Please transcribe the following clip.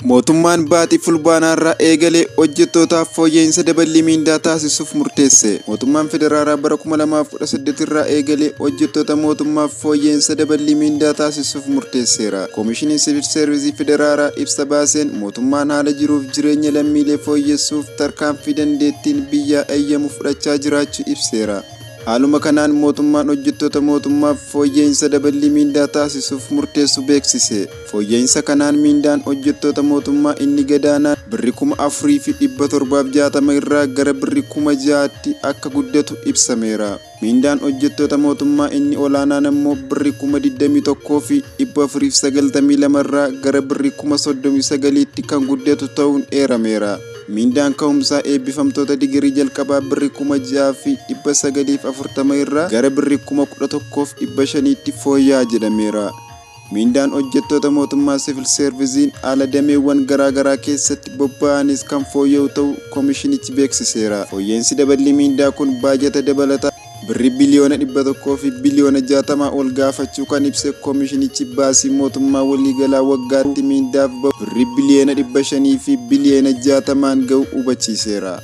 Mootummaan baatii fulbaanaarraa eegalee hojjettootaaf fooyya'insa dabalii mindaa taasisuuf murteesse. Mootummaan federaalaa bara 2018 irraa eegalee hojjettoota mootummaaf fooyya'insa dabalii mindaa taasisuuf murteesseera. Koomishiniin Siviil Seervisii Federaalaa ibsa baaseen mootummaan haala jiruuf jireenya lammiilee fooyyessuuf tarkaanfii dandeettiin biyyaa eeyyamu fudhachaa jiraachuu ibseera. Haaluma kanaan mootummaan hojjettoota mootummaaf fooyya'insa dabalii mindaa taasisuuf murteessu beeksise. Fooyya'insa kanaan mindaan hojjettoota mootummaa inni gadaanaan birrii 4,760 irraa gara birrii 6,000tti akka guddatu ibsameera. Mindaan hojjettoota mootummaa inni olaanaan immoo birrii 21,492 irraa gara birrii 39,000tti kan guddatu ta'uun eerameera. Mindaan ka'umsaa eebbifamtoota digirii jalqabaa birrii 6,940 irraa gara birrii 11,500tti fooyya'aa jedhameera. Mindaan hojjettoota mootummaa Siviil Seervisiin haala dameewwan garaagaraa keessatti bobba'anis kan fooyya'u ta'uu koomishinichi beeksiseera. Fooyya'insi dabalii mindaa kun baajata dabalataa birrii biliyoona 100 fi biliyoona 60 ol gaafachuu kan ibse koomishinichi baasii mootummaa waliigalaa waggaatti mindaaf birrii biliyoona 500 fi biliyoona 60 ga'u hubachiiseera.